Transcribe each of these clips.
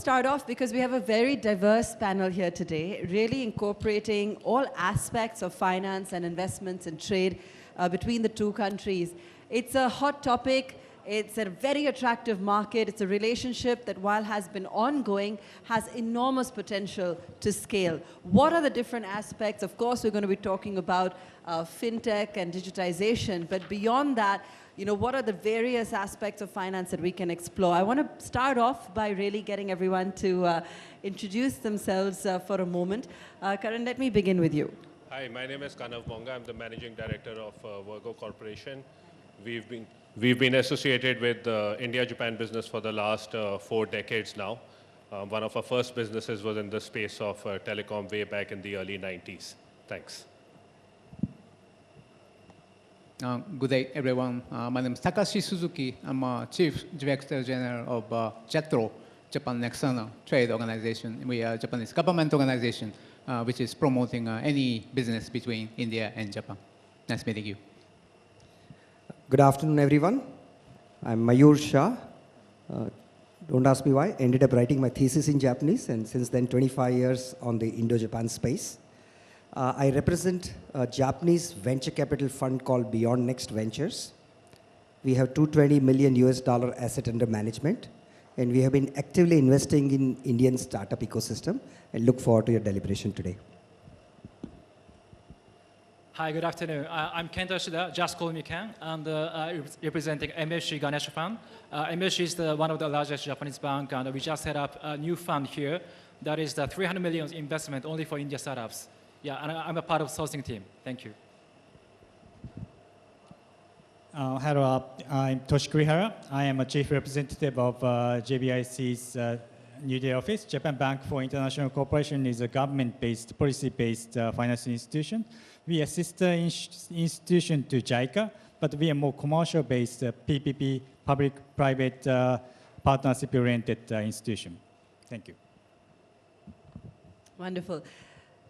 start off because we have a very diverse panel here today, really incorporating all aspects of finance and investments and trade between the two countries. It's a hot topic. It's a very attractive market. It's a relationship that, while has been ongoing, has enormous potential to scale. What are the different aspects? Of course, we're going to be talking about fintech and digitization, but beyond that, what are the various aspects of finance that we can explore? I want to start off by really getting everyone to introduce themselves for a moment. Karan, let me begin with you. Hi, my name is Kanav Monga. I'm the managing director of Virgo Corporation. We've been associated with the India-Japan business for the last 4 decades now. One of our first businesses was in the space of telecom way back in the early 90s. Thanks. Good day, everyone. My name is Takashi Suzuki. I'm Chief Director General of Jetro, Japan External Trade Organization. We are a Japanese government organization which is promoting any business between India and Japan. Nice meeting you. Good afternoon, everyone. I'm Mayur Shah. Don't ask me why. Ended up writing my thesis in Japanese, and since then 25 years on the Indo-Japan space. I represent a Japanese venture capital fund called Beyond Next Ventures. We have $220 million asset under management, and we have been actively investing in Indian startup ecosystem and look forward to your deliberation today. Hi, good afternoon. I'm Kenta Yoshida, just call me Ken, and representing MUFG Ganesha Fund. MUFG is one of the largest Japanese banks, and we just set up a new fund here that is the 300 million investment only for India startups. Yeah, and I'm a part of sourcing team. Thank you. Hello, I'm Kurihara. I am a chief representative of JBIC's New Delhi office. Japan Bank for International Cooperation is a government-based, policy-based financial institution. We are a sister institution to JICA, but we are more commercial-based, PPP, public-private partnership-oriented institution. Thank you. Wonderful.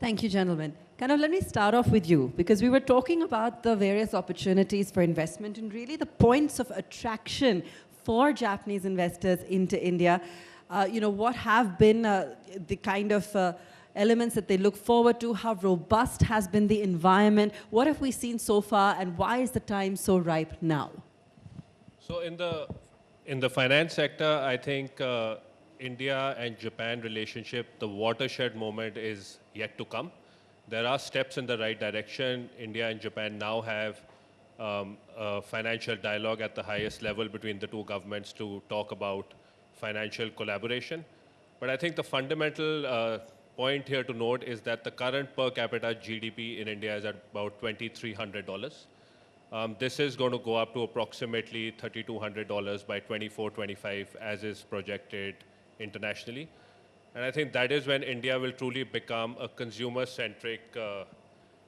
Thank you, gentlemen. Kanav, let me start off with you, because we were talking about the various opportunities for investment and really the points of attraction for Japanese investors into India. What have been the kind of elements that they look forward to? How robust has been the environment? What have we seen so far, and why is the time so ripe now? So in the finance sector, I think India and Japan relationship, the watershed moment is yet to come. There are steps in the right direction. India and Japan now have a financial dialogue at the highest level between the two governments to talk about financial collaboration. But I think the fundamental point here to note is that the current per capita GDP in India is at about $2,300. This is going to go up to approximately $3,200 by 24-25, as is projected internationally. And I think that is when India will truly become a consumer-centric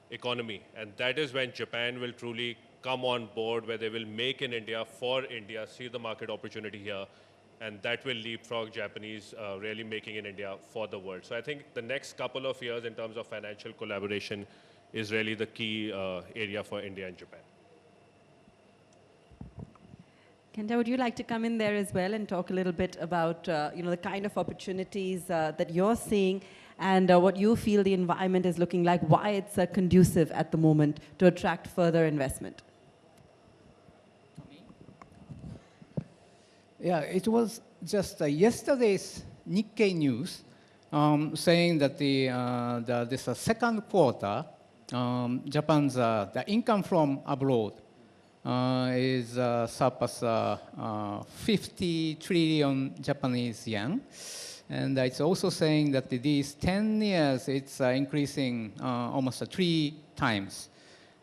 economy. And that is when Japan will truly come on board, where they will make in India for India, see the market opportunity here, and that will leapfrog Japanese really making in India for the world. So I think the next couple of years in terms of financial collaboration is really the key area for India and Japan. Kenta, would you like to come in there as well and talk a little bit about the kind of opportunities that you're seeing and what you feel the environment is looking like, why it's conducive at the moment to attract further investment? Yeah, it was just yesterday's Nikkei news saying that this second quarter, Japan's the income from abroad is surpass 50 trillion Japanese yen. And it's also saying that these 10 years, it's increasing almost 3 times.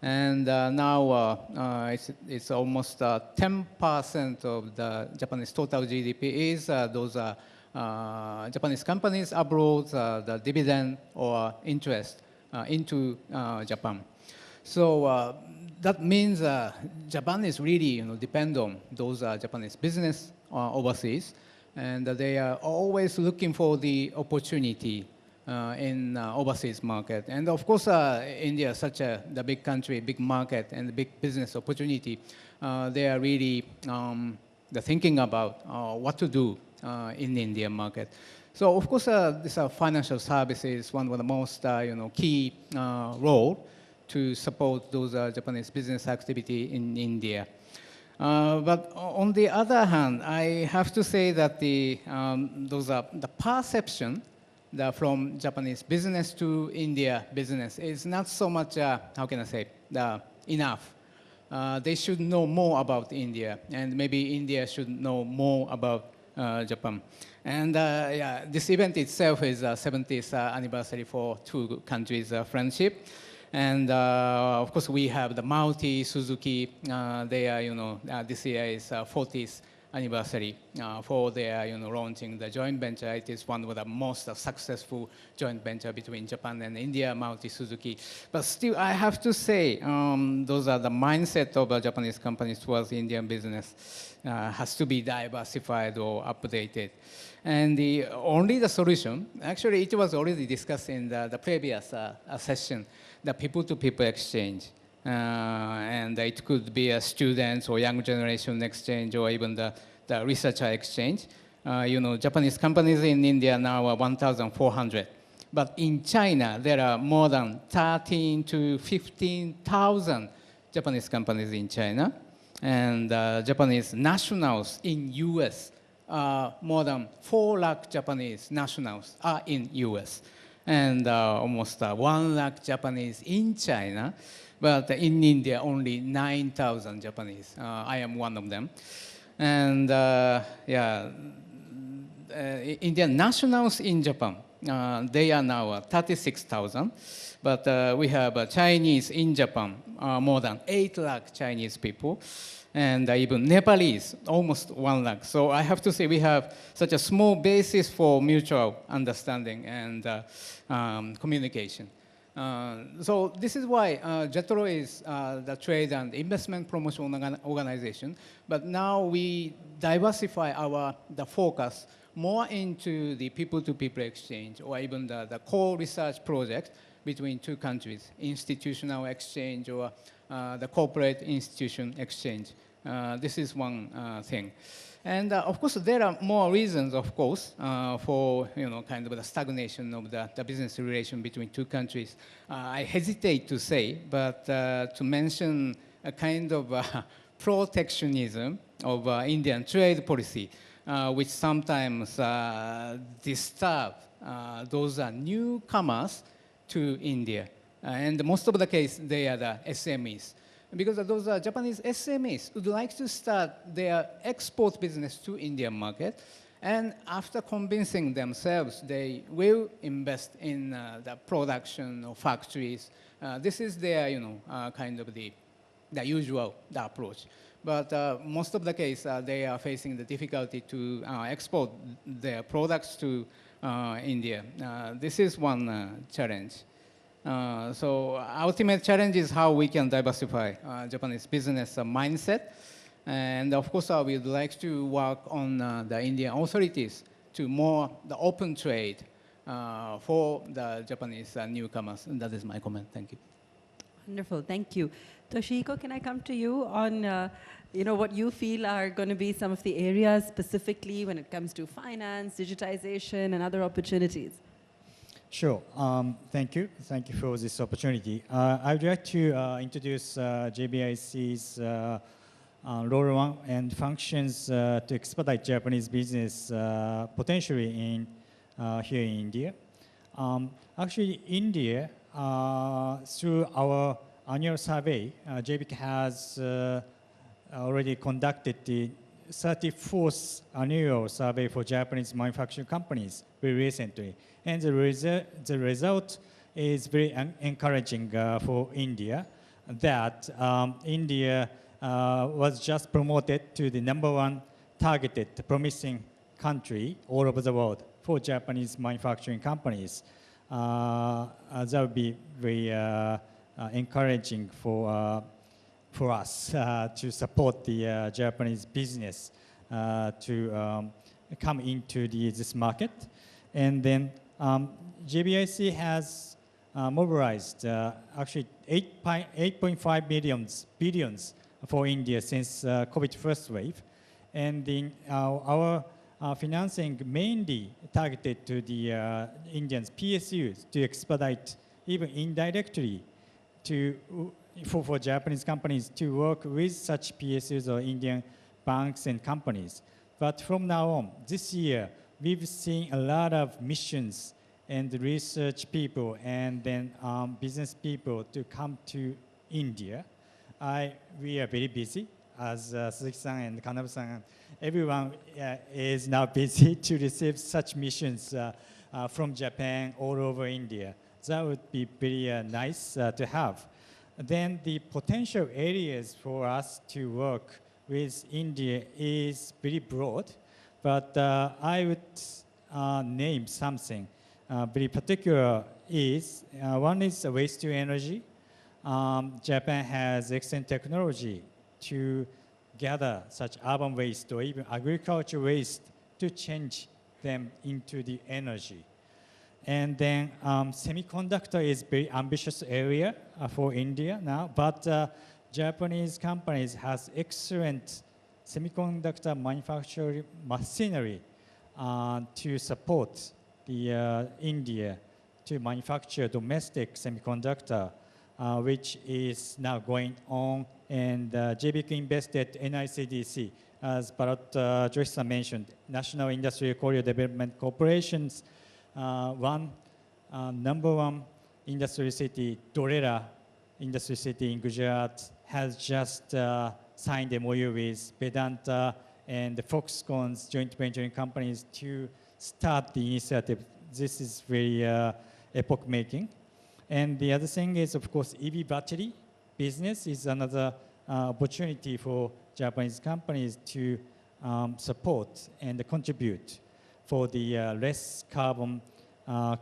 And now it's almost 10% of the Japanese total GDP is those Japanese companies abroad, the dividend or interest into Japan. So that means Japan is really depend on those Japanese business overseas, and they are always looking for the opportunity in overseas market. And of course, India is such the big country, big market, and the big business opportunity. They are really they're thinking about what to do in the Indian market. So of course, this financial service is one of the most key role to support those Japanese business activity in India. But on the other hand, I have to say that the perception from Japanese business to India business is not so much, how can I say, enough. They should know more about India, and maybe India should know more about Japan. And yeah, this event itself is 70th anniversary for two countries' friendship. And of course, we have the Maruti, Suzuki. They are, this year is 40th anniversary for their, launching the joint venture. It is one of the most successful joint venture between Japan and India, Maruti, Suzuki. But still, I have to say, those are the mindset of Japanese companies towards Indian business has to be diversified or updated. And only the solution, actually, it was already discussed in the previous session, the people-to-people exchange. And it could be a students or young generation exchange or even the researcher exchange. Japanese companies in India now are 1,400. But in China, there are more than 13 to 15,000 Japanese companies in China. And Japanese nationals in US, more than 4 lakh Japanese nationals are in US. And almost 1 lakh Japanese in China. But in India, only 9,000 Japanese. I am one of them. And yeah, Indian nationals in Japan, they are now 36,000. But we have Chinese in Japan, more than 8 lakh Chinese people. And even Nepalese, almost 1 lakh. So I have to say we have such a small basis for mutual understanding and communication. So this is why Jetro is the trade and investment promotion organization. But now we diversify the focus more into the people-to-people exchange or even the core research project between two countries, institutional exchange or the corporate institution exchange. This is one thing. And of course, there are more reasons, of course, for kind of the stagnation of the business relation between two countries. I hesitate to say, but to mention a kind of protectionism of Indian trade policy, which sometimes disturb those newcomers to India. And most of the case, they are the SMEs. Because those Japanese SMEs would like to start their export business to Indian market. And after convincing themselves, they will invest in the production of factories. This is their, kind of the usual approach. But most of the case, they are facing the difficulty to export their products to India. This is one challenge. So ultimate challenge is how we can diversify Japanese business mindset. And of course, we would like to work on the Indian authorities to more the open trade for the Japanese newcomers. And that is my comment. Thank you. Wonderful. Thank you. Toshihiko, can I come to you on what you feel are going to be some of the areas specifically when it comes to finance, digitization, and other opportunities? Sure. Thank you. Thank you for this opportunity. I would like to introduce JBIC's role and functions to expedite Japanese business potentially here in India. Actually, India, through our annual survey, JBIC has already conducted the 34th annual survey for Japanese manufacturing companies very recently. And the result is very encouraging for India, that India was just promoted to the #1 targeted promising country all over the world for Japanese manufacturing companies. That would be very encouraging for us to support the Japanese business to come into this market. And then JBIC has mobilized actually 8.5 billions for India since COVID first wave. And in our financing mainly targeted to the Indians PSUs to expedite, even indirectly, for Japanese companies to work with such PSUs or Indian banks and companies. But from now on, this year, we've seen a lot of missions and research people and then business people to come to India. We are very busy, as Suzuki-san and Kanav-san, everyone is now busy to receive such missions from Japan all over India. That would be very nice to have. Then the potential areas for us to work with India is very broad, but I would name something very particular is, one is waste to energy. Japan has excellent technology to gather such urban waste or even agriculture waste to change them into the energy. And then semiconductor is very ambitious area for India now, but Japanese companies has excellent semiconductor manufacturing machinery to support the India to manufacture domestic semiconductor, which is now going on. And JBK invested NICDC, as Bharat Joshi mentioned, National Industrial Corridor Development Corporation's number one industry city, Dorera Industry City in Gujarat, has just signed MOU with Vedanta and the Foxconn's joint venturing companies to start the initiative. This is very epoch-making. And the other thing is, of course, EV battery business is another opportunity for Japanese companies to support and contribute for the less carbon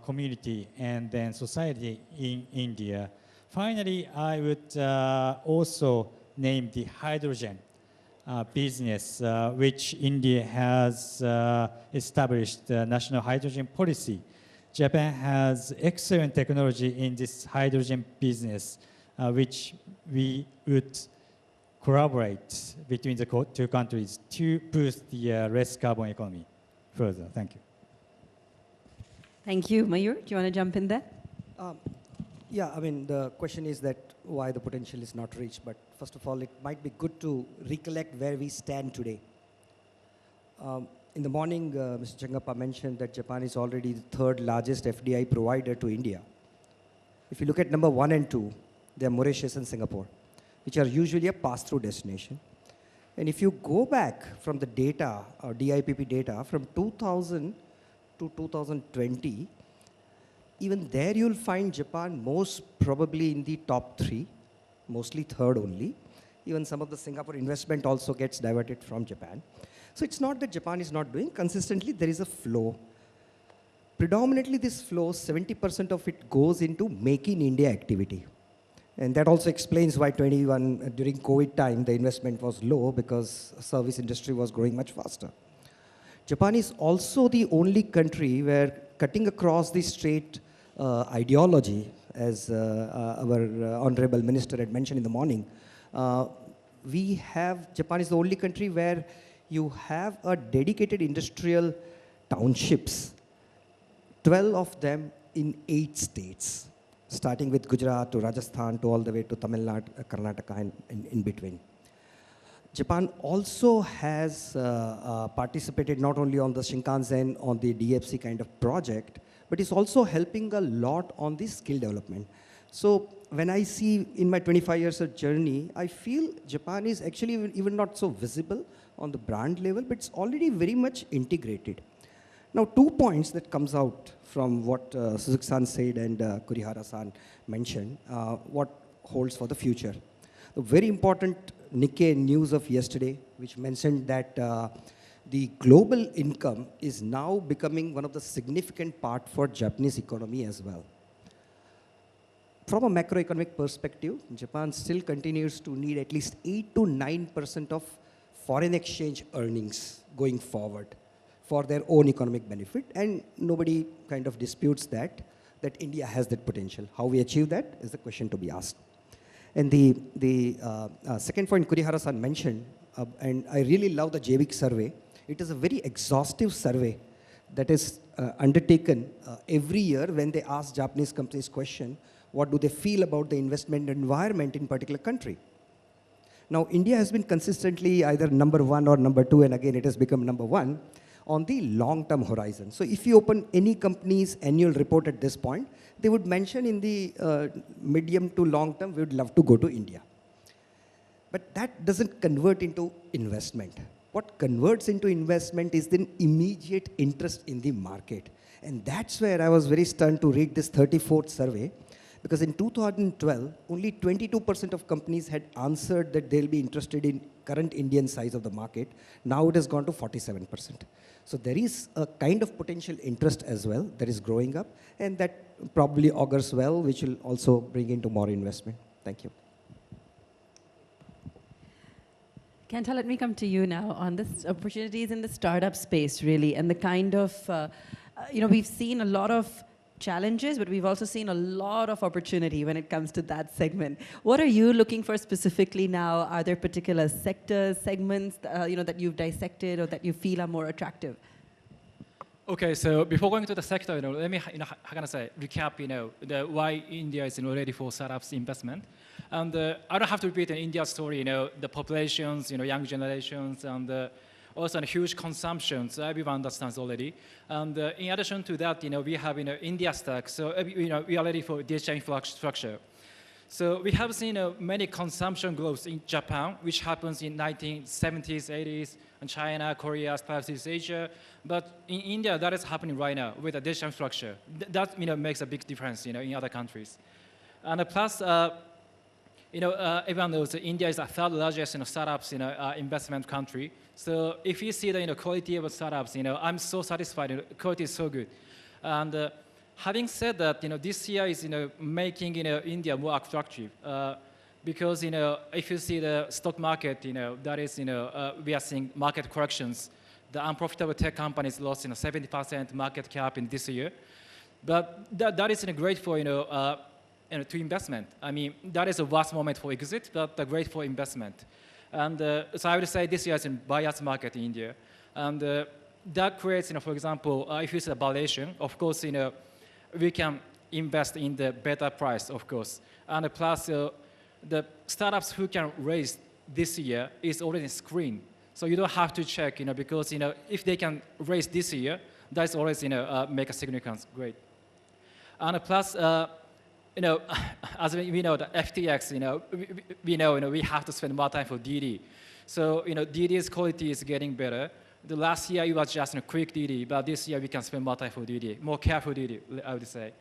community and then society in India. Finally, I would also name the hydrogen business, which India has established the national hydrogen policy. Japan has excellent technology in this hydrogen business, which we would collaborate between the two countries to boost the less carbon economy further. Thank you. Thank you. Mayur, do you want to jump in there? Yeah, I mean, the question is that why the potential is not reached. But first of all, it might be good to recollect where we stand today. In the morning, Mr. Changappa mentioned that Japan is already the third largest FDI provider to India. If you look at number 1 and 2, they are Mauritius and Singapore, which are usually a pass-through destination. And if you go back from the data, or DIPP data, from 2000 to 2020, even there you'll find Japan most probably in the top 3, mostly third only. Even some of the Singapore investment also gets diverted from Japan. So it's not that Japan is not doing. Consistently, there is a flow. Predominantly, this flow, 70% of it goes into Make in India activity. And that also explains why during COVID time, the investment was low because service industry was growing much faster. Japan is also the only country where cutting across the straight ideology, as our Honorable Minister had mentioned in the morning, Japan is the only country where you have a dedicated industrial townships, 12 of them in 8 states, starting with Gujarat to Rajasthan to all the way to Tamil Nadu, Karnataka and in between. Japan also has participated not only on the Shinkansen, on the DFC kind of project, but is also helping a lot on the skill development. So when I see in my 25 years of journey, I feel Japan is actually even not so visible on the brand level, but it's already very much integrated. Now, 2 points that comes out from what Suzuki-san said and Kurihara-san mentioned, what holds for the future. The very important Nikkei news of yesterday, which mentioned that the global income is now becoming one of the significant part for Japanese economy as well. From a macroeconomic perspective, Japan still continues to need at least 8 to 9% of foreign exchange earnings going forward for their own economic benefit, and nobody kind of disputes that India has that potential. How we achieve that is the question to be asked. And the second point Kurihara-san mentioned, and I really love the JBIC survey. It is a very exhaustive survey that is undertaken every year when they ask Japanese companies question, what do they feel about the investment environment in particular country? Now, India has been consistently either number 1 or number 2, and again, it has become number 1 on the long-term horizon. So if you open any company's annual report at this point, they would mention in the medium to long term, we would love to go to India. But that doesn't convert into investment. What converts into investment is the immediate interest in the market. And that's where I was very stunned to read this 34th survey, because in 2012, only 22% of companies had answered that they'll be interested in current Indian size of the market. Now it has gone to 47%. So there is a kind of potential interest as well that is growing up, and that probably augurs well, which will also bring into more investment. Thank you. Kenta, let me come to you now on this opportunities in the startup space, really, and the kind of, we've seen a lot of challenges, but we've also seen a lot of opportunity when it comes to that segment. What are you looking for specifically now? Are there particular sectors, segments, that you've dissected or that you feel are more attractive? Okay, so before going to the sector, let me, how can I say, recap, why India is ready for startups investment. And I don't have to repeat an India story, the populations, young generations, and also a huge consumption, so everyone understands already. And in addition to that, we have India stack, so we are ready for digital infrastructure. So we have seen many consumption growth in Japan, which happens in 1970s, 80s, and China, Korea, Southeast Asia. But in India, that is happening right now with the digital infrastructure. That makes a big difference, in other countries. And plus, everyone knows that India is the third largest startups investment country. So if you see the quality of startups, I'm so satisfied. The quality is so good. And having said that, this year is making India more attractive because if you see the stock market, that is we are seeing market corrections. The unprofitable tech companies lost 70% market cap in this year, but that is great for to investment. I mean, that is a worst moment for exit, but great for investment. And so I would say this year is in buyer's market in India. And that creates, for example, if you see a valuation, of course, we can invest in the better price, of course. And plus, the startups who can raise this year is already screened. So you don't have to check, because, if they can raise this year, that's always, make a significance, great. And plus, as we know, the FTX, we know, we have to spend more time for DD. So, DD's quality is getting better. The last year, it was just a quick DD, but this year, we can spend more time for DD, more careful DD, I would say.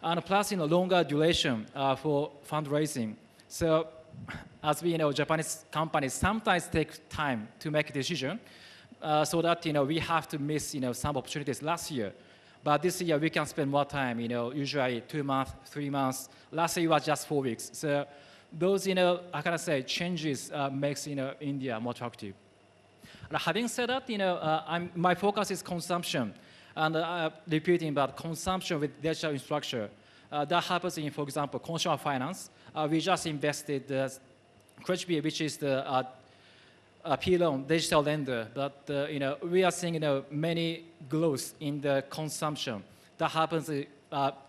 And plus, longer duration for fundraising. So, as we know, Japanese companies sometimes take time to make a decision, so that, we have to miss, some opportunities last year. But this year, we can spend more time, usually 2 months, 3 months. Last year, it was just 4 weeks. So those, how can I say, changes makes, India more attractive. And having said that, my focus is consumption. And repeating about consumption with digital infrastructure. That happens in, for example, consumer finance. We just invested Kurihara, which is the P-loan digital lender, but we are seeing many growth in the consumption. That happens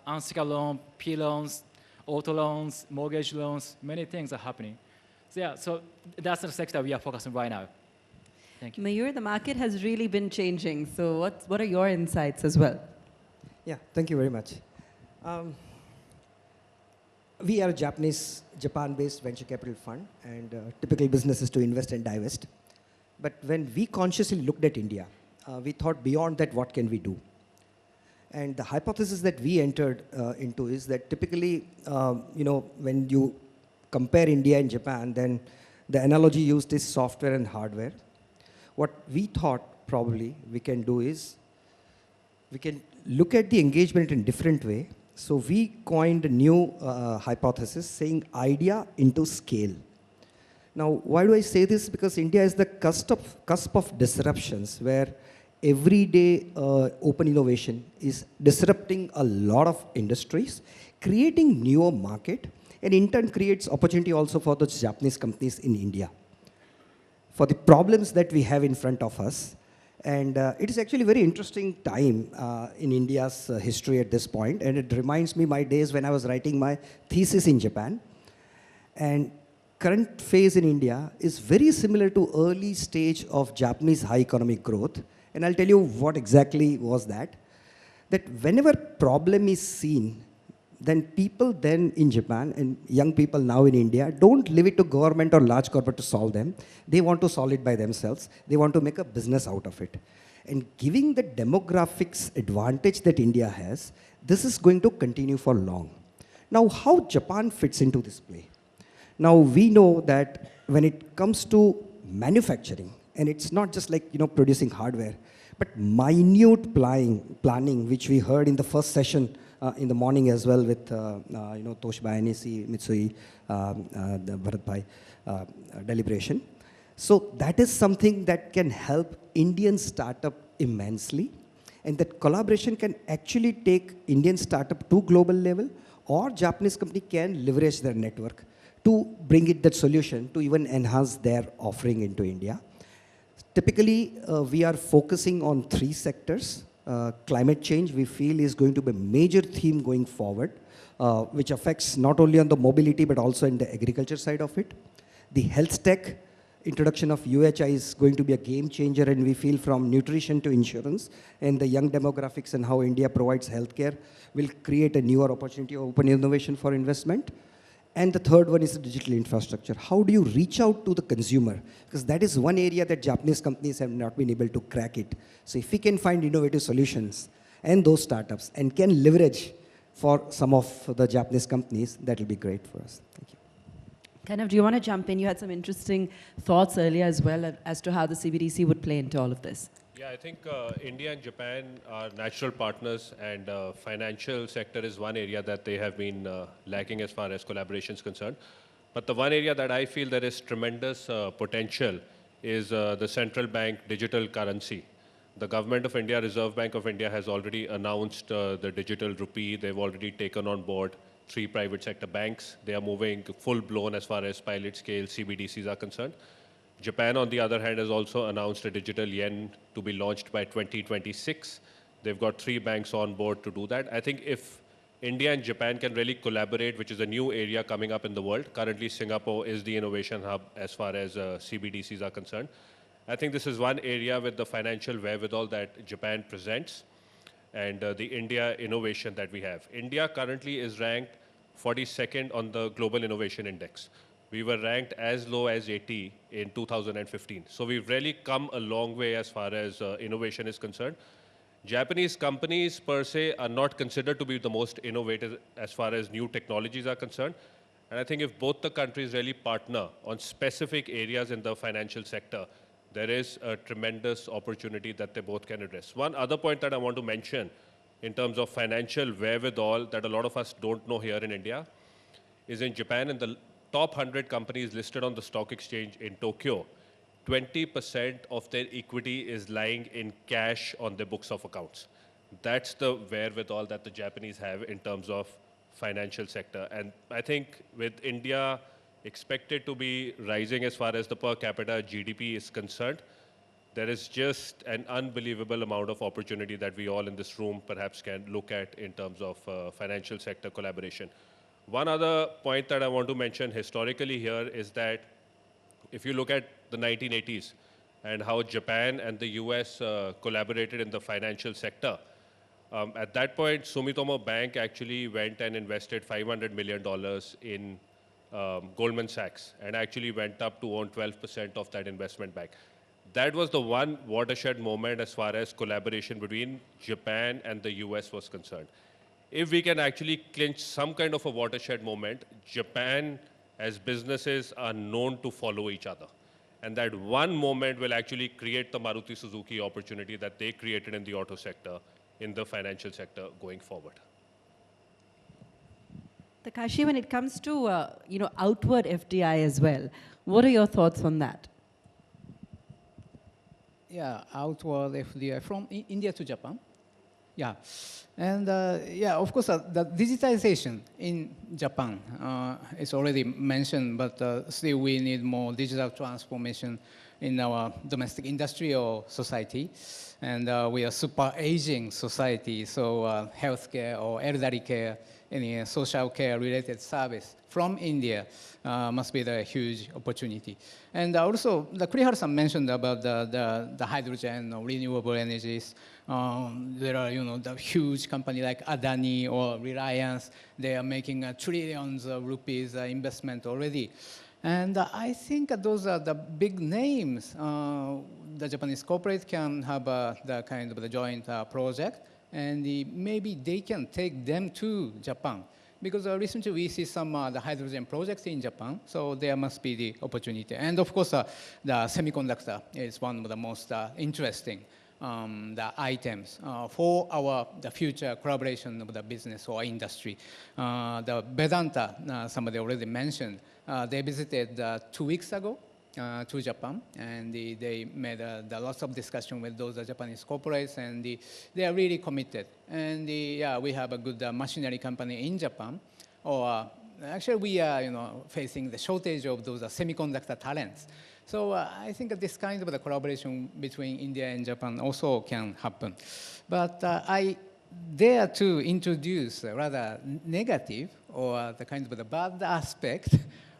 unsecured loan, P-loans, auto loans, mortgage loans, many things are happening. So yeah, so that's the sector we are focusing right now. Thank you. Mayur, the market has really been changing. So what are your insights as well? Yeah, thank you very much. We are a Japan-based venture capital fund, and typical business is to invest and divest. But when we consciously looked at India, we thought beyond that, what can we do? And the hypothesis that we entered into is that typically, when you compare India and Japan, then the analogy used is software and hardware. What we thought probably we can do is, we can look at the engagement in different way. So we coined a new hypothesis saying idea into scale. Now, why do I say this? Because India is the cusp of disruptions where everyday open innovation is disrupting a lot of industries, creating newer market, and in turn creates opportunity also for the Japanese companies in India. For the problems that we have in front of us, And it is actually a very interesting time in India's history at this point, and it reminds me my days when I was writing my thesis in Japan. And current phase in India is very similar to early stage of Japanese high economic growth. And I'll tell you what exactly was that. That whenever problem is seen, then people then in Japan and young people now in India don't leave it to government or large corporate to solve them. They want to solve it by themselves. They want to make a business out of it. And giving the demographics advantage that India has, this is going to continue for long. Now, how Japan fits into this play? Now, we know that when it comes to manufacturing, and it's not just like producing hardware, but minute planning, which we heard in the first session in the morning as well with Toshiba, NEC, Mitsui, the Bharat deliberation. So that is something that can help Indian startup immensely, and that collaboration can actually take Indian startup to global level, or Japanese company can leverage their network to bring it that solution to even enhance their offering into India. Typically, we are focusing on 3 sectors. Climate change, we feel, is going to be a major theme going forward, which affects not only on the mobility, but also in the agriculture side of it. The health tech, introduction of UHI is going to be a game changer, and we feel from nutrition to insurance, and the young demographics and how India provides healthcare will create a newer opportunity, open innovation for investment. And the third one is the digital infrastructure. How do you reach out to the consumer? Because that is one area that Japanese companies have not been able to crack it. So if we can find innovative solutions and those startups and can leverage for some of the Japanese companies, that will be great for us. Thank you. Kanav, do you want to jump in? You had some interesting thoughts earlier as well as to how the CBDC would play into all of this. Yeah, I think India and Japan are natural partners, and financial sector is one area that they have been lacking as far as collaboration is concerned. But the one area that I feel there is tremendous potential is the central bank digital currency. The government of India, Reserve Bank of India, has already announced the digital rupee. They've already taken on board 3 private sector banks. They are moving full-blown as far as pilot scale CBDCs are concerned. Japan, on the other hand, has also announced a digital yen to be launched by 2026. They've got 3 banks on board to do that. I think if India and Japan can really collaborate, which is a new area coming up in the world. Currently, Singapore is the innovation hub as far as CBDCs are concerned. I think this is one area with the financial wherewithal that Japan presents, and the India innovation that we have. India currently is ranked 42nd on the Global Innovation Index. We were ranked as low as 80 in 2015. So we've really come a long way as far as innovation is concerned. Japanese companies per se are not considered to be the most innovative as far as new technologies are concerned. And I think if both the countries really partner on specific areas in the financial sector, there is a tremendous opportunity that they both can address. One other point that I want to mention in terms of financial wherewithal that a lot of us don't know here in India is in Japan, in the top 100 companies listed on the stock exchange in Tokyo, 20% of their equity is lying in cash on their books of accounts. That's the wherewithal that the Japanese have in terms of financial sector. And I think with India expected to be rising as far as the per capita GDP is concerned, there is just an unbelievable amount of opportunity that we all in this room perhaps can look at in terms of financial sector collaboration. One other point that I want to mention historically here is that if you look at the 1980s and how Japan and the US collaborated in the financial sector, at that point, Sumitomo Bank actually went and invested $500 million in Goldman Sachs and actually went up to own 12% of that investment bank. That was the one watershed moment as far as collaboration between Japan and the US was concerned. If we can actually clinch some kind of a watershed moment, Japan as businesses are known to follow each other. And that one moment will actually create the Maruti Suzuki opportunity that they created in the auto sector, in the financial sector going forward. Takashi, when it comes to outward FDI as well, what are your thoughts on that? Yeah, outward FDI from India to Japan. Yeah, and yeah, of course, the digitization in Japan is already mentioned, but still we need more digital transformation in our domestic industrial society. And we are super aging society, so healthcare or elderly care, any social care related service from India must be the huge opportunity. And also, the Kurihara-san mentioned about the hydrogen or renewable energies. There are, the huge company like Adani or Reliance. They are making trillions of rupees investment already. And I think those are the big names. The Japanese corporate can have the kind of the joint project, and maybe they can take them to Japan. Because recently we see some the hydrogen projects in Japan, so there must be the opportunity. And of course, the semiconductor is one of the most interesting the items for the future collaboration of the business or industry. The Vedanta, somebody already mentioned, they visited 2 weeks ago to Japan, and they made lots of discussion with those Japanese corporates, and they are really committed. And yeah, we have a good machinery company in Japan, or actually we are facing the shortage of those semiconductor talents. So I think this kind of the collaboration between India and Japan also can happen. But I dare to introduce a rather negative or the kind of the bad aspect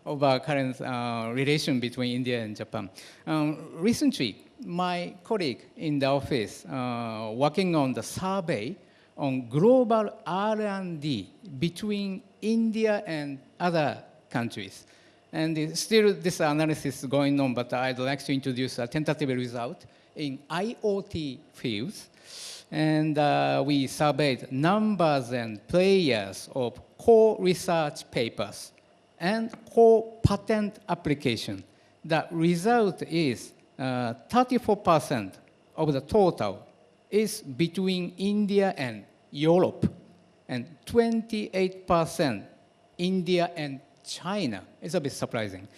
of our current relation between India and Japan. Recently, my colleague in the office working on the survey on global R&D between India and other countries. And still this analysis is going on, but I'd like to introduce a tentative result in IoT fields. And we surveyed numbers and players of core research papers and core patent application. The result is 34% of the total is between India and Europe, and 28% India and China. It's a bit surprising.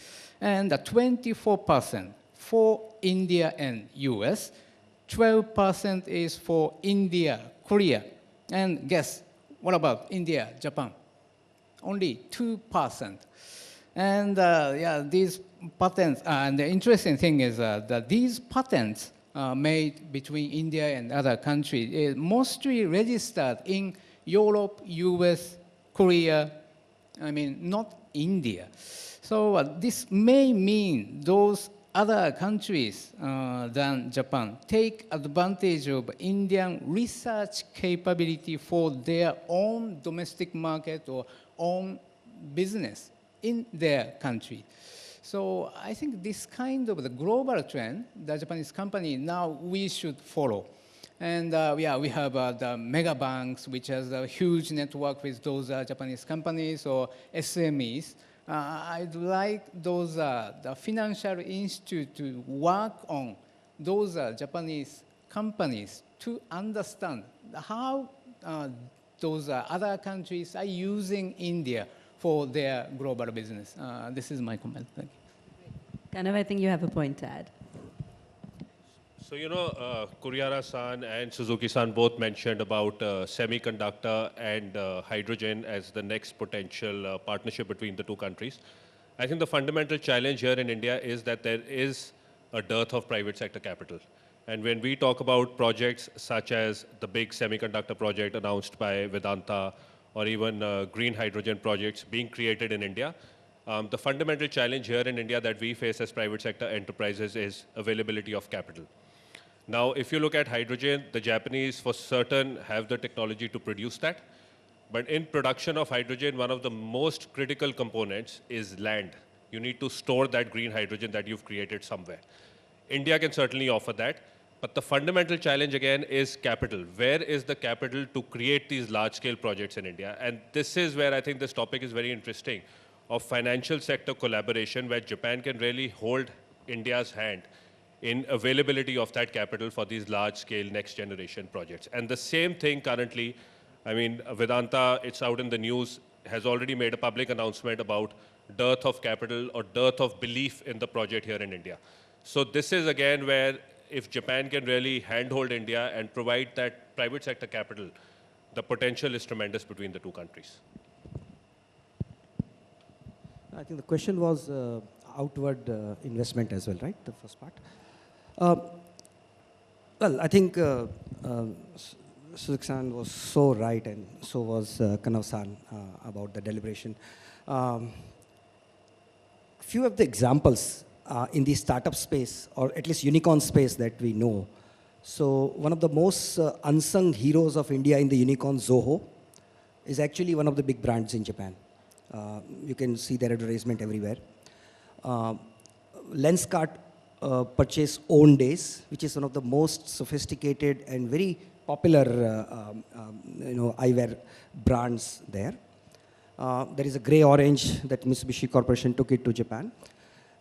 And 24% for India and US, 12% is for India, Korea. And guess, what about India, Japan? Only 2%. And yeah, these patents, and the interesting thing is that these patents made between India and other countries is mostly registered in Europe, US, Korea, not India. So this may mean those other countries than Japan take advantage of Indian research capability for their own domestic market or own business in their country. So I think this kind of the global trend, the Japanese company, now we should follow. And yeah, we have the mega banks, which has a huge network with those Japanese companies or SMEs. I'd like those the financial institute to work on those Japanese companies to understand how those other countries are using India for their global business. This is my comment. Thank you. Kanav, I think you have a point to add. So, Kurihara-san and Suzuki-san both mentioned about semiconductor and hydrogen as the next potential partnership between the two countries. I think the fundamental challenge here in India is that there is a dearth of private sector capital. And when we talk about projects such as the big semiconductor project announced by Vedanta, or even green hydrogen projects being created in India, the fundamental challenge here in India that we face as private sector enterprises is availability of capital. Now, if you look at hydrogen, the Japanese for certain have the technology to produce that. But in production of hydrogen, one of the most critical components is land. You need to store that green hydrogen that you've created somewhere. India can certainly offer that. But the fundamental challenge again is capital. Where is the capital to create these large-scale projects in India? And this is where I think this topic is very interesting, of financial sector collaboration, where Japan can really hold India's hand in availability of that capital for these large-scale next-generation projects. And the same thing currently, Vedanta, it's out in the news, has already made a public announcement about dearth of capital or dearth of belief in the project here in India. So this is again where if Japan can really handhold India and provide that private sector capital, the potential is tremendous between the two countries. I think the question was, outward investment as well, right? The first part. Well, I think Suzuki-san was so right, and so was Kanav-san about the deliberation. Few of the examples in the startup space, or at least unicorn space that we know. So one of the most unsung heroes of India in the unicorn, Zoho, is actually one of the big brands in Japan. You can see their advertisement everywhere. Lenskart purchased Own Days, which is one of the most sophisticated and very popular eyewear brands there. There is a gray-orange that Mitsubishi Corporation took it to Japan.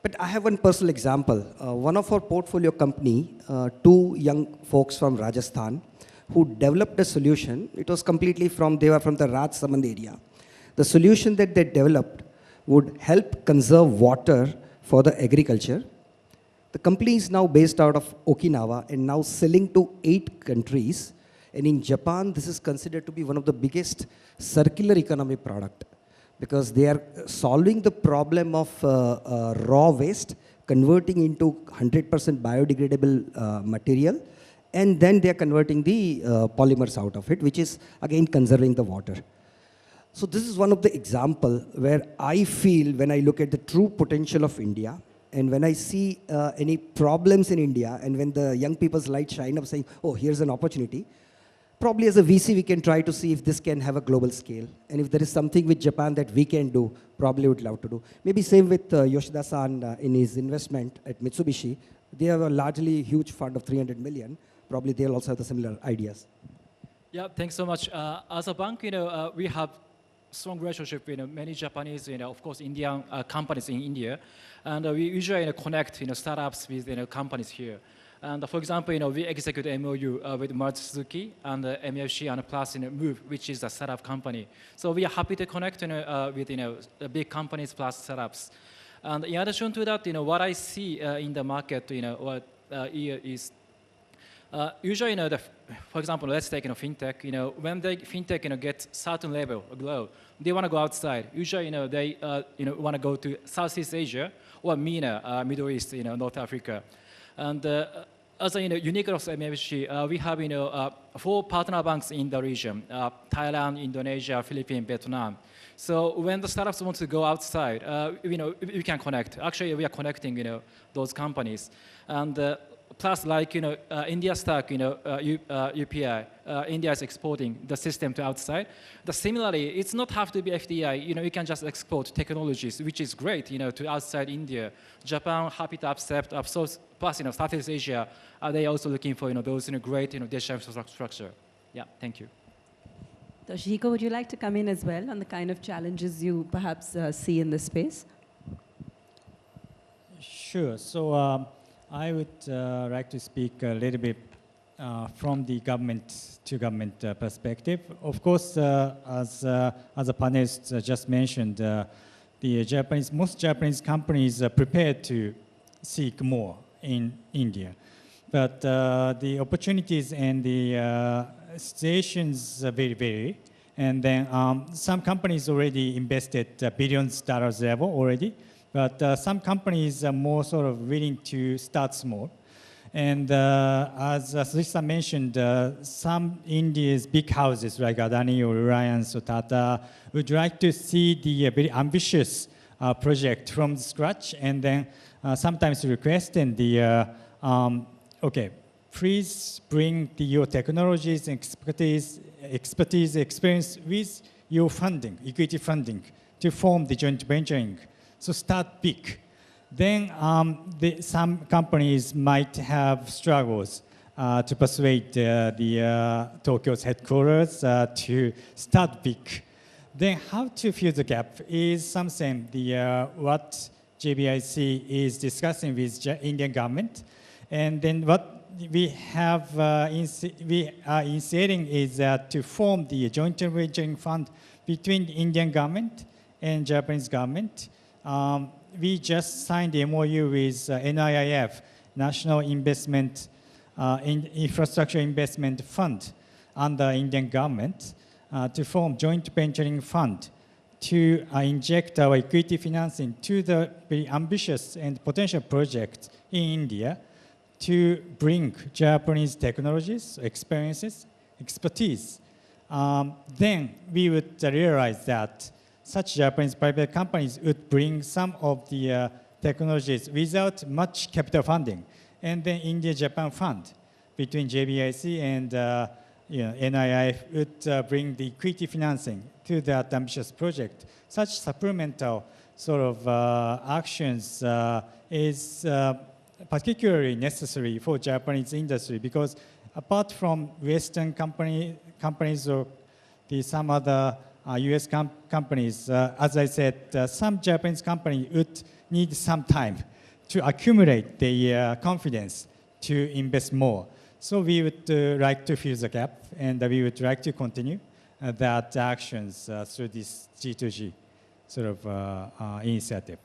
But I have one personal example. One of our portfolio company, two young folks from Rajasthan, who developed a solution. It was completely they were from the Rajsamand area. The solution that they developed would help conserve water for the agriculture. The company is now based out of Okinawa and now selling to 8 countries. And in Japan, this is considered to be one of the biggest circular economy product, because they are solving the problem of raw waste, converting into 100% biodegradable material, and then they are converting the polymers out of it, which is again conserving the water. So this is one of the example where I feel, when I look at the true potential of India, and when I see any problems in India, and when the young people's light shine up saying, oh, here's an opportunity, probably as a VC, we can try to see if this can have a global scale. And if there is something with Japan that we can do, probably would love to do. Maybe same with Yoshida-san in his investment at Mitsubishi. They have a largely huge fund of 300 million. Probably they'll also have the similar ideas. Yeah, thanks so much. As a bank, we have strong relationship with many Japanese, of course, Indian companies in India. And we usually connect startups with companies here. And for example, we execute MOU with Maruti Suzuki and MUFG and plus MOVE, which is a startup company. So we are happy to connect with the big companies plus startups. And in addition to that, what I see in the market, is usually, for example, let's take fintech. When the fintech get certain level of growth, they want to go outside. Usually, they want to go to Southeast Asia or MENA, Middle East, North Africa. And as a uniqueness of MUFG, we have 4 partner banks in the region: Thailand, Indonesia, Philippines, Vietnam. So when the startups want to go outside, we can connect. Actually, we are connecting those companies. And plus, like India Stack, UPI, India is exporting the system to outside. Similarly, it's not have to be FDI. You can just export technologies, which is great, to outside India. Japan happy to accept. Plus, Southeast Asia, they are also looking for those great digital infrastructure. Yeah, thank you. Toshihiko, would you like to come in as well on the kind of challenges you perhaps see in this space? Sure. So I would like to speak a little bit from the government to government perspective. Of course, as the panelists just mentioned, most Japanese companies are prepared to seek more in India. But the opportunities and the situations vary. And then some companies already invested billions of dollars level already. But some companies are more sort of willing to start small. And as Suzuki mentioned, some India's big houses like Adani or Reliance or Tata would like to see the very ambitious project from scratch, and then sometimes request and okay, please bring your technologies and expertise, experience with your funding, equity funding, to form the joint venturing. So start big. Then some companies might have struggles to persuade the Tokyo's headquarters to start big. Then how to fill the gap is something what JBIC is discussing with Indian government. And then what we have we are initiating is to form the joint venturing fund between the Indian government and Japanese government. We just signed the MOU with NIIF, National Investment Infrastructure Investment Fund, under Indian government to form joint venturing fund to inject our equity financing to the very ambitious and potential projects in India to bring Japanese technologies, experiences, expertise. Then we would realize that such Japanese private companies would bring some of the technologies without much capital funding. And then India-Japan Fund between JBIC and NIIF would bring the equity financing to that ambitious project. Such supplemental sort of actions is particularly necessary for Japanese industry because apart from Western companies or some other US companies, as I said, some Japanese companies would need some time to accumulate the confidence to invest more. So we would like to fill the gap, and we would like to continue that actions through this G2G sort of initiative.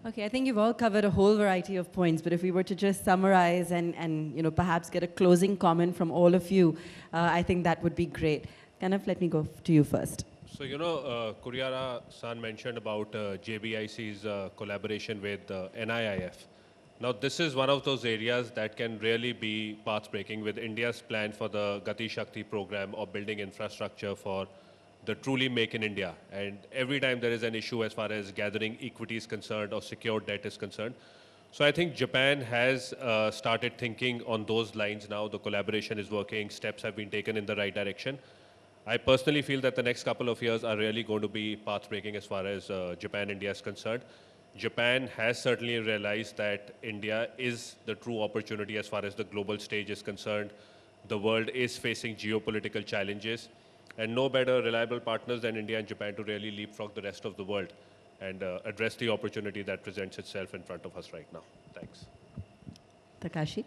Okay, I think you've all covered a whole variety of points, but if we were to just summarize and perhaps get a closing comment from all of you, I think that would be great. Kanav, let me go to you first. So, Kurihara-san mentioned about JBIC's collaboration with NIIF. Now, this is one of those areas that can really be path-breaking with India's plan for the Gati Shakti program of building infrastructure for the truly make in India. And every time there is an issue as far as gathering equity is concerned or secured debt is concerned. So I think Japan has started thinking on those lines now. The collaboration is working, steps have been taken in the right direction. I personally feel that the next couple of years are really going to be path-breaking as far as Japan-India is concerned. Japan has certainly realized that India is the true opportunity as far as the global stage is concerned. The world is facing geopolitical challenges. And no better reliable partners than India and Japan to really leapfrog the rest of the world and address the opportunity that presents itself in front of us right now. Thanks. Takashi?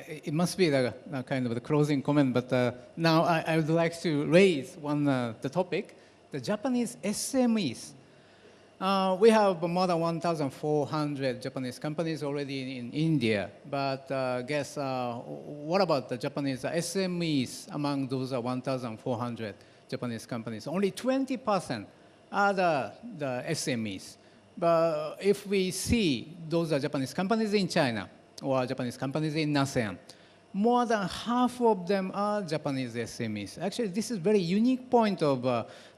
It must be the kind of the closing comment, but now I would like to raise the topic, the Japanese SMEs. We have more than 1,400 Japanese companies already in India, but guess what about the Japanese SMEs among those 1,400 Japanese companies? Only 20% are the SMEs. But if we see those are Japanese companies in China or Japanese companies in ASEAN, more than half of them are Japanese SMEs. Actually, this is a very unique point of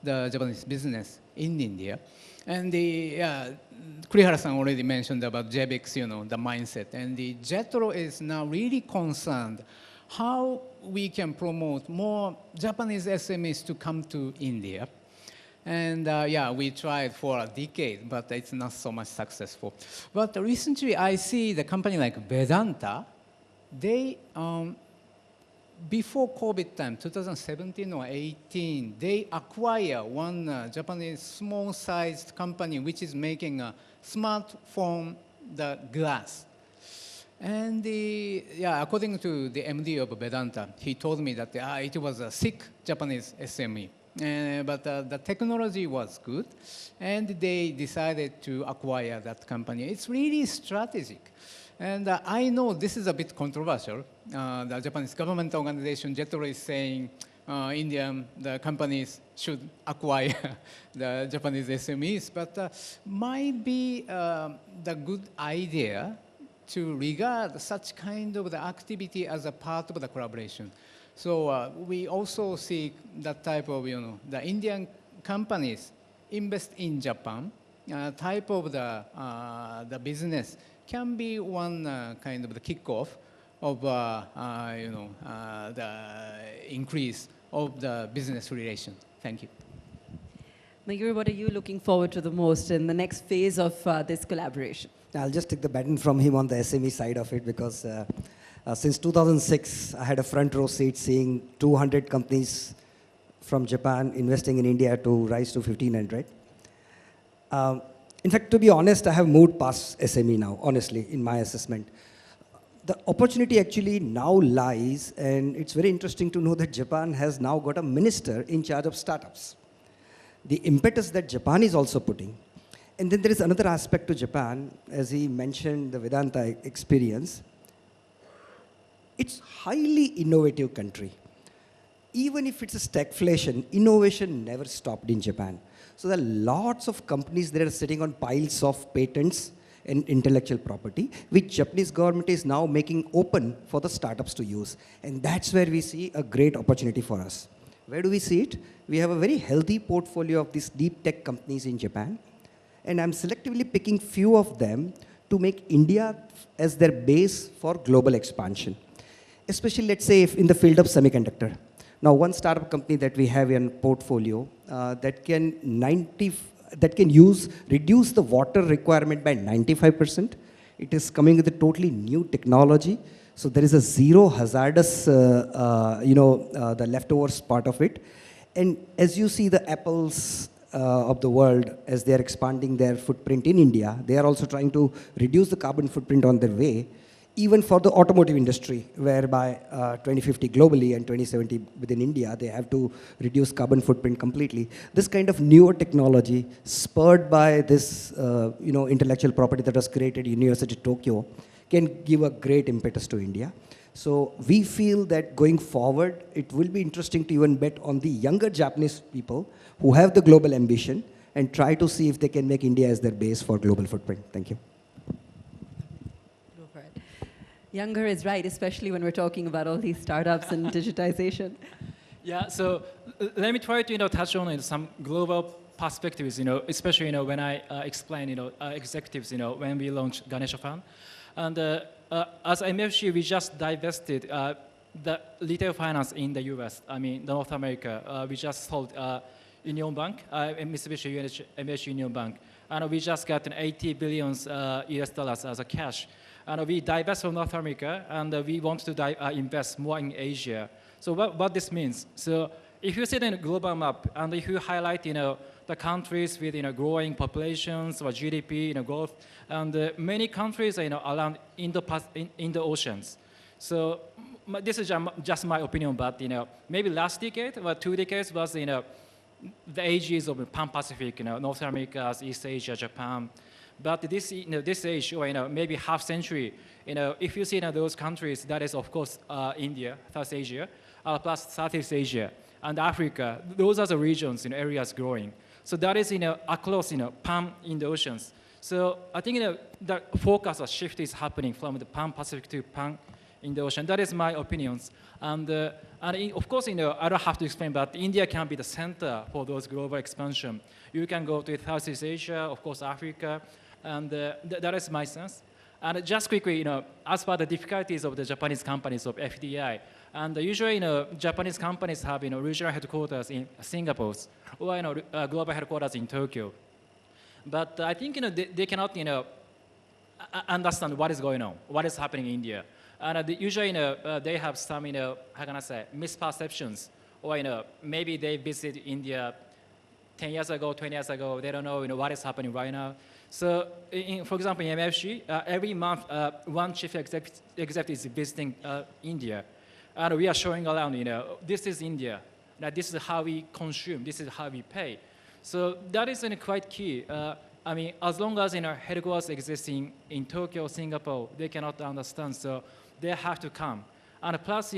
the Japanese business in India. And Kurihara-san already mentioned about JBIC's, the mindset. And the Jetro is now really concerned how we can promote more Japanese SMEs to come to India. And we tried for a decade, but it's not so much successful. But recently, I see the company like Vedanta, they, before COVID time, 2017 or 18, they acquire one Japanese small-sized company which is making a smartphone, the glass. And according to the MD of Vedanta, he told me that it was a sick Japanese SME. But the technology was good, and they decided to acquire that company. It's really strategic. And I know this is a bit controversial. The Japanese government organization, Jetro, is saying the companies should acquire the Japanese SMEs, but might be the good idea to regard such kind of the activity as a part of the collaboration. So we also see that type of, the Indian companies invest in Japan, type of the business can be one kind of the kickoff of the increase of the business relation. Thank you. Mayur, what are you looking forward to the most in the next phase of this collaboration? I'll just take the baton from him on the SME side of it because since 2006, I had a front row seat seeing 200 companies from Japan investing in India to rise to 1,500. In fact, to be honest, I have moved past SME now, honestly, in my assessment. The opportunity actually now lies, and it's very interesting to know that Japan has now got a minister in charge of startups. The impetus that Japan is also putting. And then there is another aspect to Japan, as he mentioned the Vedanta experience. It's highly innovative country. even if it's a stagflation, innovation never stopped in Japan. So there are lots of companies that are sitting on piles of patents and intellectual property, which Japanese government is now making open for the startups to use. And that's where we see a great opportunity for us. Where do we see it? We have a very healthy portfolio of these deep tech companies in Japan. And I'm selectively picking few of them to make India as their base for global expansion. Especially, let's say, if in the field of semiconductor. Now, one startup company that we have in portfolio that can reduce the water requirement by 95%. It is coming with a totally new technology. So there is a zero hazardous, the leftovers part of it. And as you see the Apples of the world, as they are expanding their footprint in India, they are also trying to reduce the carbon footprint on their way, even for the automotive industry, whereby 2050 globally and 2070 within India, they have to reduce carbon footprint completely. This kind of newer technology, spurred by this intellectual property that was created at University of Tokyo, can give a great impetus to India. So we feel that going forward, it will be interesting to even bet on the younger Japanese people who have the global ambition and try to see if they can make India as their base for global footprint. Thank you. Younger is right, especially when we're talking about all these startups and digitization. Yeah, so let me try to touch on some global perspectives, especially when I explain executives when we launched Ganesha Fund. And as MFG, we just divested the retail finance in the US, North America. We just sold Union Bank, Mitsubishi MFG Union Bank. And we just got 80 billion US dollars as a cash. And we divest from North America, and we want to invest more in Asia. So what this means? So if you see the global map, and if you highlight, the countries with, growing populations or GDP, growth, and many countries, around in the oceans. So this is just my opinion, but, maybe last decade or 2 decades was, the ages of Pan-Pacific, North America, East Asia, Japan. But this, this age, or maybe half century, if you see those countries, that is of course India, South Asia, plus Southeast Asia and Africa. Those are the regions, areas growing. So that is, across, Pan in the oceans. So I think the focus or shift is happening from the Pan-Pacific to Pan in the ocean. That is my opinions. And of course, I don't have to explain, but India can be the center for those global expansion. You can go to Southeast Asia, of course, Africa. And that is my sense. And just quickly, as for the difficulties of the Japanese companies of FDI, and usually, Japanese companies have, regional headquarters in Singapore or, global headquarters in Tokyo. But I think, they cannot, understand what is going on, what is happening in India. And usually, they have some, how can I say, misperceptions, or, maybe they visited India 10 years ago, 20 years ago. They don't know, what is happening right now. So, for example, in MFG, every month, one chief executive is visiting India. And we are showing around, this is India. Now, this is how we consume. This is how we pay. So that is quite key. As long as headquarters existing in Tokyo, Singapore, they cannot understand. So they have to come. And plus,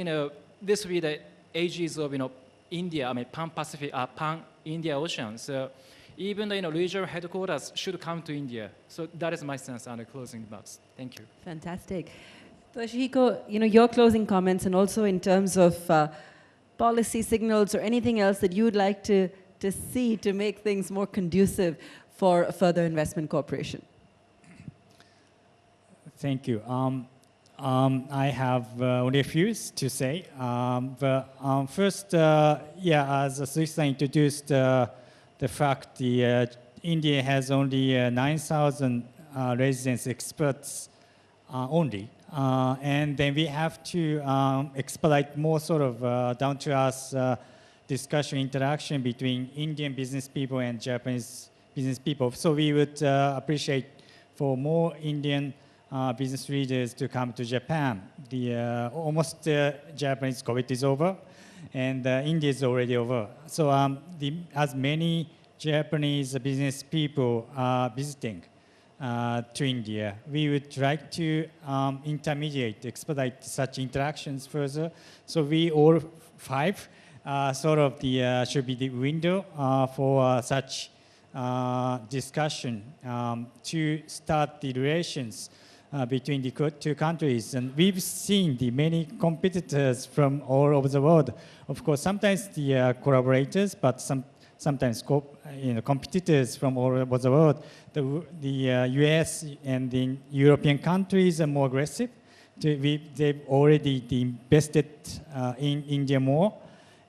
this will be the ages of, India, Pan-Pacific, Pan-India Ocean. So even the regional headquarters should come to India. So that is my sense on the closing remarks. Thank you. Fantastic. Toshihiko, your closing comments, and also in terms of policy signals or anything else that you would like to see to make things more conducive for further investment cooperation. Thank you. I have only a few to say. First, as Suzuki introduced, the fact India has only 9,000 residents experts only. And then we have to expedite more sort of down-to-earth discussion, interaction between Indian business people and Japanese business people. So we would appreciate for more Indian business leaders to come to Japan. Almost Japanese COVID is over, and India is already over. So as many Japanese business people are visiting to India, we would like to expedite such interactions further. So we all 5 sort of the should be the window for such discussion to start the relations between the two countries. And we've seen the many competitors from all over the world. Of course, sometimes the collaborators, but sometimes competitors from all over the world. The US and the European countries are more aggressive. They've already invested in India more.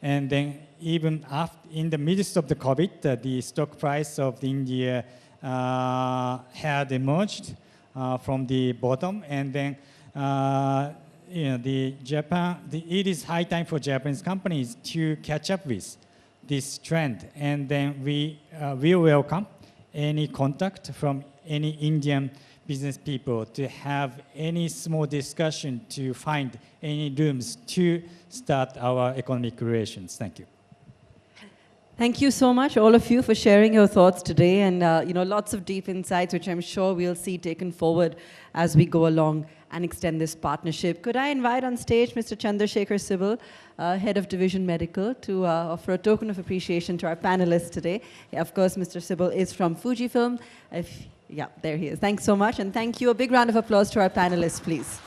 And then even in the midst of the COVID, the stock price of India had emerged from the bottom. And then it is high time for Japanese companies to catch up with this trend. And then we will welcome any contact from any Indian business people to have any small discussion to find any rooms to start our economic relations. Thank you. Thank you so much, all of you, for sharing your thoughts today, and lots of deep insights, which I'm sure we'll see taken forward as we go along and extend this partnership. Could I invite on stage Mr. Chandrasekhar Sibal, Head of Division Medical, to offer a token of appreciation to our panelists today. Yeah, of course, Mr. Sibal is from Fujifilm. Yeah, there he is. Thanks so much, and thank you. A big round of applause to our panelists, please.